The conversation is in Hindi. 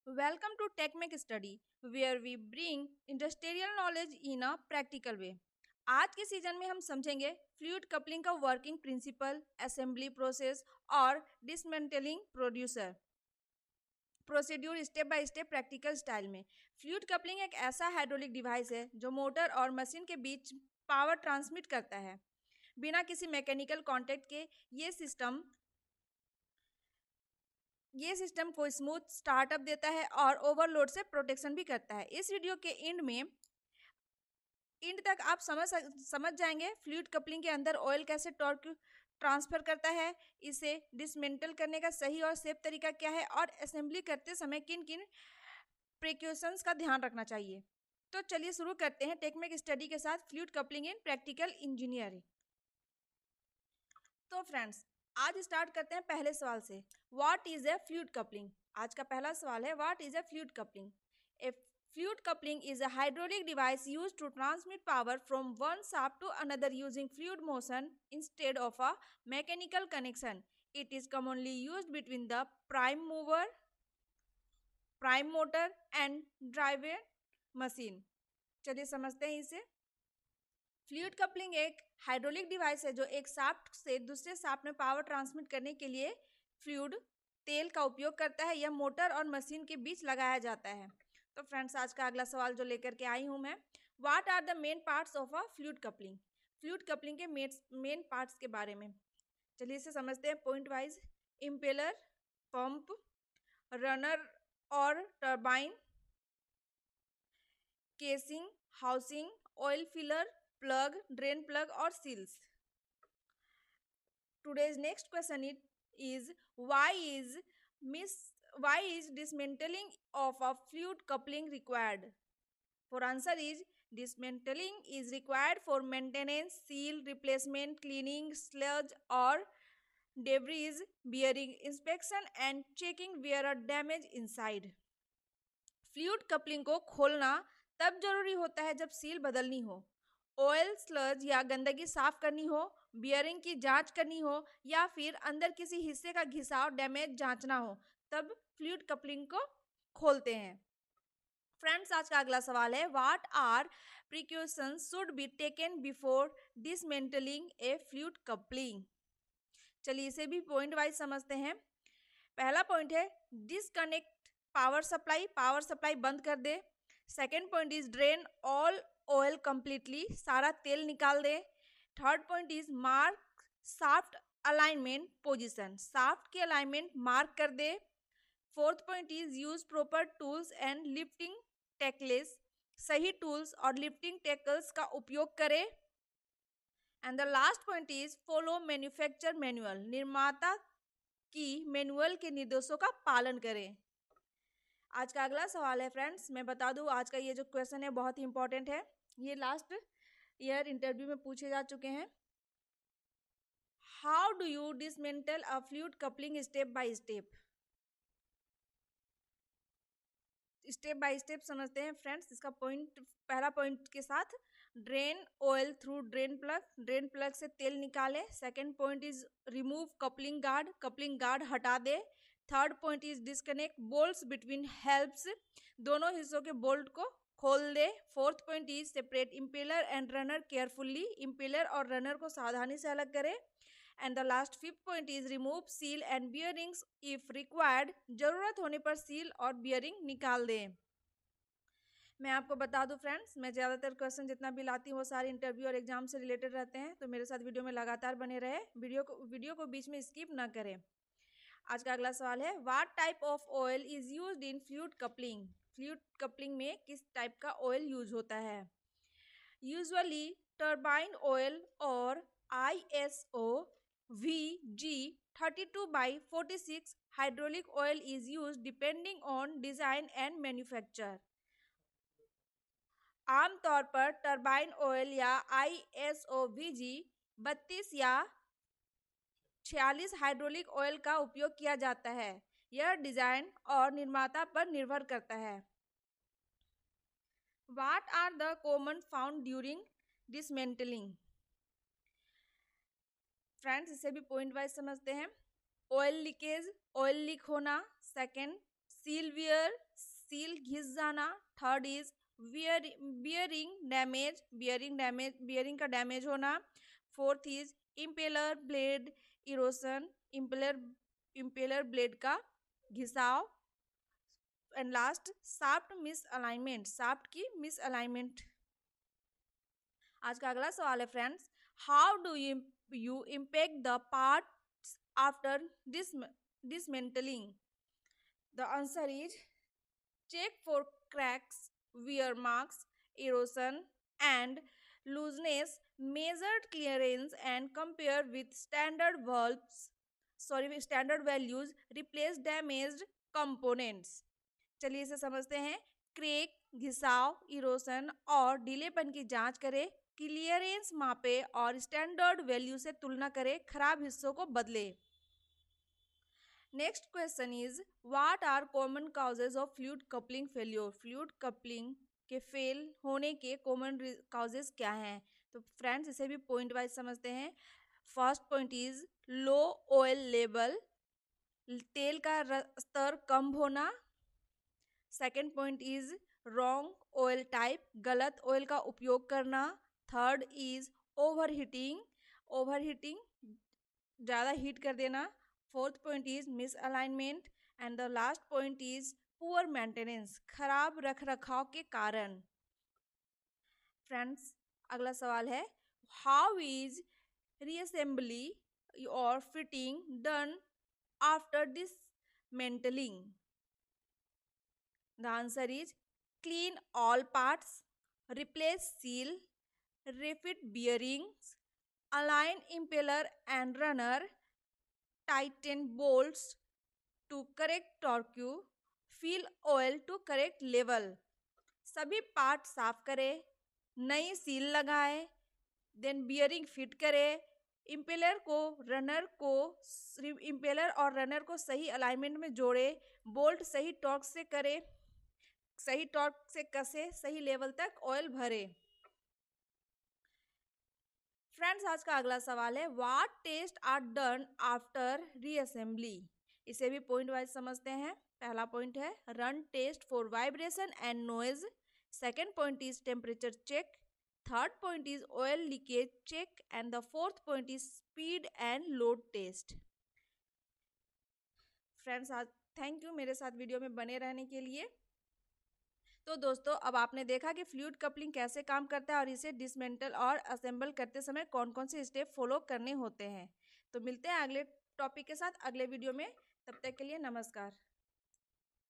Welcome to TechMake Study, where we bring industrial knowledge in a practical way. आज के सीजन में हम समझेंगे फ्लूइड कपलिंग का वर्किंग प्रिंसिपल, असेंबली प्रोसेस और dismantling procedure step by step practical style में। फ्लूइड कपलिंग एक ऐसा हाइड्रोलिक डिवाइस है जो मोटर और मशीन के बीच पावर ट्रांसमिट करता है। बिना किसी मैकेनिकल कॉन्टैक्ट के ये सिस्टम को स्मूथ स्टार्टअप देता है और ओवरलोड से प्रोटेक्शन भी करता है। इस वीडियो के एंड तक आप समझ जाएंगे फ्लूइड कपलिंग के अंदर ऑयल कैसे टॉर्क ट्रांसफर करता है, इसे डिसमेंटल करने का सही और सेफ तरीका क्या है और असेंबली करते समय किन किन प्रिकॉशंस का ध्यान रखना चाहिए। तो चलिए शुरू करते हैं टेक्निक स्टडी के साथ fluid coupling in practical engineering. तो फ्रेंड्स, आज स्टार्ट करते हैं पहले सवाल से। What is a fluid coupling? आज का पहला सवाल है what is a fluid coupling? A fluid coupling is a hydraulic device used to transmit power from one shaft to another using fluid motion instead of a mechanical connection. It is commonly used between the prime motor and drive machine. चलिए समझते हैं इसे। फ्लूइड कपलिंग एक हाइड्रोलिक डिवाइस है जो एक शाफ्ट से दूसरे शाफ्ट में पावर ट्रांसमिट करने के लिए फ्लूइड तेल का उपयोग करता है। यह मोटर और मशीन के बीच लगाया जाता है। तो फ्रेंड्स, आज का अगला सवाल जो लेकर के आई हूँ मैं, what are the main parts of a fluid coupling? Fluid coupling के मेन पार्ट्स के बारे में चलिए इसे समझते हैं point wise. Impeller, pump, runner और turbine, casing, housing, oil filler, plug, drain plug or seals. Today's next question is why is dismantling of a fluid coupling required? For answer is dismantling is required for maintenance, seal replacement, cleaning, sludge or debris, bearing inspection and checking where a damage inside. Fluid coupling को खोलना तब जरूरी होता है जब सील बदलनी हो, ऑयल स्लज या गंदगी साफ करनी हो, बियरिंग की जांच करनी हो या फिर अंदर किसी हिस्से का घिसाव डैमेज जांचना हो, तब फ्लूइड कपलिंग को खोलते हैं। फ्रेंड्स, आज का अगला सवाल है what are precautions should be taken before dismantling a fluid coupling? चलिए इसे भी पॉइंट वाइज समझते हैं। पहला पॉइंट है डिसकनेक्ट पावर सप्लाई बंद कर दे। Second point is drain all oil completely, सारा तेल निकाल दे। Third point is mark shaft alignment position, shaft की अलाइनमेंट मार्क कर दे। Fourth point is use proper tools and lifting tackles, सही टूल्स और लिफ्टिंग टैकल्स का उपयोग करे। And the last point is follow manufacture manual, निर्माता की मैनुअल के निर्देशों का पालन करें। आज का अगला सवाल है फ्रेंड्स, मैं बता दूं आज का ये जो क्वेश्चन है बहुत ही इंपॉर्टेंट है, ये लास्ट ईयर इंटरव्यू में पूछे जा चुके हैं। How do you dismantle a fluid coupling step by step? Step by step समझते हैं फ्रेंड्स। इसका पॉइंट, पहला पॉइंट के साथ, drain oil through drain plug से तेल निकाले। Second point is remove coupling guard हटा दे। Third point is disconnect bolts between halves, दोनों हिस्सों के बोल्ट को खोल दे। Fourth point is separate impeller and runner carefully, impeller और रनर को सावधानी से अलग करे। And the last fifth point is remove seal and bearings if required, जरूरत होने पर सील और बियरिंग निकाल दें। मैं आपको बता दूं फ्रेंड्स, मैं ज़्यादातर क्वेश्चन जितना भी लाती हूँ वो सारे इंटरव्यू और एग्जाम से रिलेटेड रहते हैं, तो मेरे साथ वीडियो में लगातार बने रहे, वीडियो को बीच में स्किप ना करें। आज का अगला सवाल है what type of oil is used in fluid coupling? Fluid coupling में किस टाइप का ऑयल यूज होता है? यूजुअली टर्बाइन ऑयल और ISO VG 32/46 hydraulic oil is used depending on design and manufacture. आमतौर पर टर्बाइन ऑयल या ISO VG 32 या 46 हाइड्रोलिक ऑयल का उपयोग किया जाता है। यह डिजाइन और निर्माता पर निर्भर करता है। What are the common found during dismantling? Friends, इसे भी पॉइंट वाइज समझते हैं। ऑयल लीकेज, ऑयल लीक होना। सेकेंड, सील वियर, सील घिस जाना। थर्ड इज बियरिंग का डैमेज होना। Fourth is impeller blade erosion, impeller blade का घिसाव। And last shaft misalignment, shaft की मिस अलाइनमेंट। आज का अगला सवाल है friends, how do you impact the parts after dismantling? The answer is check for cracks, wear marks, erosion, and looseness. Measure clearance and compare with standard values. Replace damaged components. चलिए इसे समझते हैं। क्रैक, घिसाव, इरोशन और ढीलेपन की जांच करें, क्लियरेंस मापे और स्टैंडर्ड वैल्यू से तुलना करें, खराब हिस्सों को बदले। Next question is what are common causes of fluid coupling failure? Fluid coupling के फेल होने के कॉमन काउजेज क्या हैं? तो फ्रेंड्स इसे भी पॉइंट वाइज समझते हैं। First point is low oil level, तेल का स्तर कम होना। Second point is wrong oil type, गलत ऑयल का उपयोग करना। थर्ड इज ओवरहीटिंग, ज़्यादा हीट कर देना। Fourth point is miss alignment and the last point is poor maintenance, खराब रख रखाव के कारण। फ्रेंड्स अगला सवाल है, हाउ इज रीअसेंबली और fitting done after dismantling? The answer is clean all parts, replace seal, refit bearings, align impeller and runner, tighten bolts to correct torque, fill oil to correct level. सभी पार्ट साफ करें, नई सील लगाएं, देन बियरिंग फिट करें, इम्पेलर और रनर को सही अलाइनमेंट में जोड़े, बोल्ट सही टॉर्क से करें, सही टॉर्क से कसे, सही लेवल तक ऑयल भरे। फ्रेंड्स आज का अगला सवाल है, what test are done after reassembly? इसे भी पॉइंट वाइज समझते हैं। पहला पॉइंट है run test for vibration and noise. Second point is temperature check. Third point is oil leakage check and the fourth point is speed and load test. Friends आज थैंक यू मेरे साथ वीडियो में बने रहने के लिए। तो दोस्तों अब आपने देखा कि फ्लूइड कपलिंग कैसे काम करता है और इसे डिसमेंटल और असेंबल करते समय कौन कौन से स्टेप फॉलो करने होते हैं। तो मिलते हैं अगले टॉपिक के साथ अगले वीडियो में, तब तक के लिए नमस्कार।